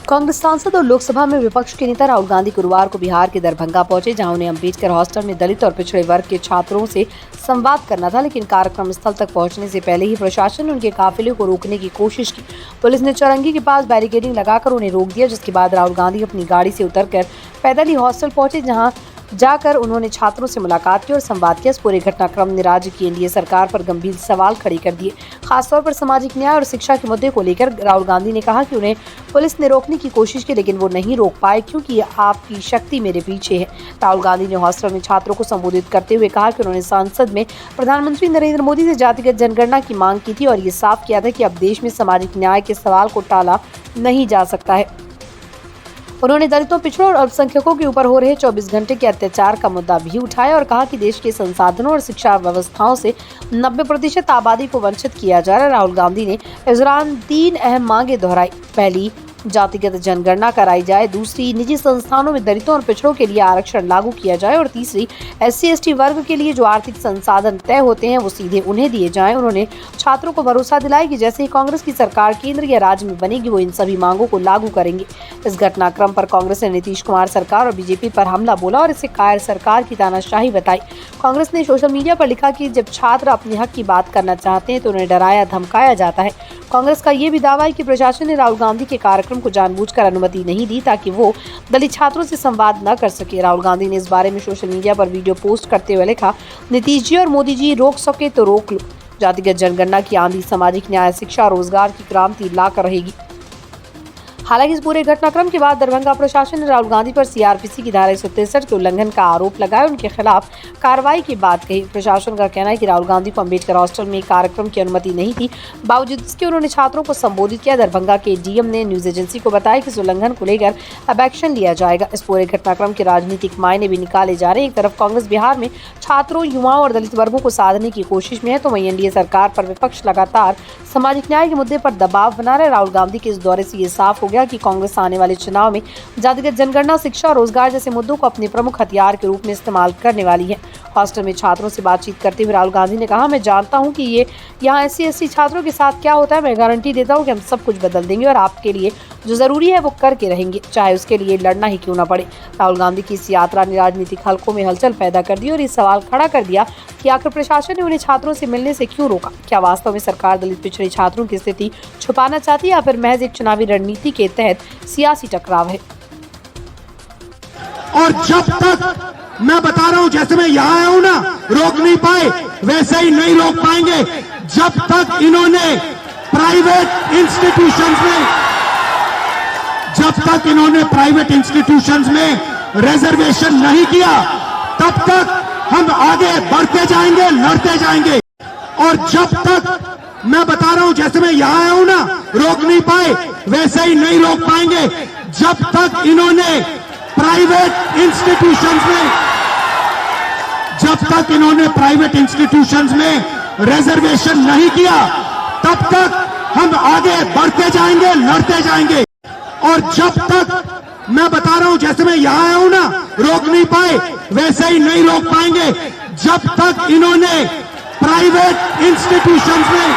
कांग्रेस सांसद और लोकसभा में विपक्ष के नेता राहुल गांधी गुरुवार को बिहार के दरभंगा पहुंचे, जहां उन्हें अम्बेडकर हॉस्टल में दलित और पिछड़े वर्ग के छात्रों से संवाद करना था। लेकिन कार्यक्रम स्थल तक पहुंचने से पहले ही प्रशासन ने उनके काफिले को रोकने की कोशिश की। पुलिस ने चौरंगी के पास बैरिकेडिंग लगाकर उन्हें रोक दिया, जिसके बाद राहुल गांधी अपनी गाड़ी से उतरकर पैदल ही हॉस्टल पहुंचे, जहां जाकर उन्होंने छात्रों से मुलाकात की और संवाद किया। इस पूरे घटनाक्रम ने राज्य की एनडीए सरकार पर गंभीर सवाल खड़े कर दिए। खासतौर पर सामाजिक न्याय और शिक्षा के मुद्दे को लेकर राहुल गांधी ने कहा कि उन्हें पुलिस ने रोकने की कोशिश की, लेकिन वो नहीं रोक पाए क्योंकि आपकी शक्ति मेरे पीछे है। राहुल गांधी ने हॉस्टल में छात्रों को संबोधित करते हुए कहा कि उन्होंने संसद में प्रधानमंत्री नरेंद्र मोदी से जातिगत जनगणना की मांग की थी और ये साफ किया था कि अब देश में सामाजिक न्याय के सवाल को टाला नहीं जा सकता है। उन्होंने दलितों, पिछड़ों और अल्पसंख्यकों के ऊपर हो रहे 24 घंटे के अत्याचार का मुद्दा भी उठाया और कहा कि देश के संसाधनों और शिक्षा व्यवस्थाओं से 90% आबादी को वंचित किया जा रहा है। राहुल गांधी ने इस दौरान 3 अहम मांगे दोहराई। पहली, जातिगत जनगणना कराई जाए। दूसरी, निजी संस्थानों में दलितों और पिछड़ों के लिए आरक्षण लागू किया जाए। और तीसरी, SC/ST वर्ग के लिए जो आर्थिक संसाधन तय होते हैं वो सीधे उन्हें दिए जाएं। उन्होंने छात्रों को भरोसा दिलाया कि जैसे ही कांग्रेस की सरकार केंद्र या राज्य में बनेगी, वो इन सभी मांगों को लागू करेंगे। इस घटनाक्रम पर कांग्रेस ने नीतीश कुमार सरकार और बीजेपी पर हमला बोला और इसे कायर सरकार की तानाशाही बताई। कांग्रेस ने सोशल मीडिया पर लिखा कि जब छात्र अपने हक की बात करना चाहते हैं तो उन्हें डराया धमकाया जाता है। कांग्रेस का ये भी दावा है कि प्रशासन ने राहुल गांधी के कार्यक्रम को जानबूझकर अनुमति नहीं दी ताकि वो दलित छात्रों से संवाद न कर सके। राहुल गांधी ने इस बारे में सोशल मीडिया पर वीडियो पोस्ट करते हुए लिखा, नीतीश जी और मोदी जी रोक सके तो रोक लो। जातिगत जनगणना की आंधी सामाजिक न्याय, शिक्षा और रोजगार की क्रांति लाकर रहेगी। हालांकि इस पूरे घटनाक्रम के बाद दरभंगा प्रशासन ने राहुल गांधी पर CRPC की धारा 163 के उल्लंघन का आरोप लगाया। उनके खिलाफ कार्रवाई की बात कही। प्रशासन का कहना है कि राहुल गांधी को अम्बेडकर हॉस्टल में कार्यक्रम की अनुमति नहीं थी, बावजूद इसके उन्होंने छात्रों को संबोधित किया। दरभंगा के डीएम ने न्यूज एजेंसी को बताया कि इस उल्लंघन को लेकर अब एक्शन लिया जाएगा। इस पूरे घटनाक्रम के राजनीतिक मायने भी निकाले जा रहे हैं। एक तरफ कांग्रेस बिहार में छात्रों, युवाओं और दलित वर्गों को साधने की कोशिश में है, तो वहीं एनडीए सरकार पर विपक्ष लगातार सामाजिक न्याय के मुद्दे पर दबाव बना रहा है। राहुल गांधी के इस दौरे से ये साफ हो गया कि कांग्रेस आने वाले चुनाव में जातिगत जनगणना, शिक्षा और रोजगार जैसे मुद्दों को अपने प्रमुख हथियार के रूप में इस्तेमाल करने वाली है। हॉस्टल में छात्रों से बातचीत करते हुए राहुल गांधी ने कहा, मैं जानता हूं कि ये यहाँ SC/ST छात्रों के साथ क्या होता है। मैं गारंटी देता हूं कि हम सब कुछ बदल देंगे और आपके लिए जो जरूरी है वो करके रहेंगे, चाहे उसके लिए लड़ना ही क्यों ना पड़े। राहुल गांधी की इस यात्रा ने राजनीतिक हलकों में हलचल पैदा कर दी और ये सवाल खड़ा कर दिया कि आखिर प्रशासन ने उन्हें छात्रों से मिलने से क्यों रोका। क्या वास्तव में सरकार दलित पिछड़े छात्रों की स्थिति छुपाना चाहती है या फिर महज एक चुनावी रणनीति के तहत सियासी टकराव है। और जब तक मैं बता रहा हूं, जैसे मैं यहां आया हूं ना, रोक नहीं पाए, वैसे ही नहीं रोक पाएंगे जब तक इन्होंने प्राइवेट इंस्टीट्यूशंस में रिजर्वेशन नहीं किया, तब तक हम आगे बढ़ते जाएंगे, लड़ते जाएंगे। और जब तक मैं बता रहा हूं, जैसे मैं यहां आया हूं ना, रोक नहीं पाए, वैसे ही नहीं रोक पाएंगे जब तक इन्होंने प्राइवेट इंस्टीट्यूशंस में रिजर्वेशन नहीं किया, तब तक हम आगे बढ़ते जाएंगे, लड़ते जाएंगे। और जब तक मैं बता रहा हूं, जैसे मैं यहां आया हूं ना, रोक नहीं पाए, वैसे ही नहीं रोक पाएंगे जब तक इन्होंने प्राइवेट इंस्टीट्यूशंस में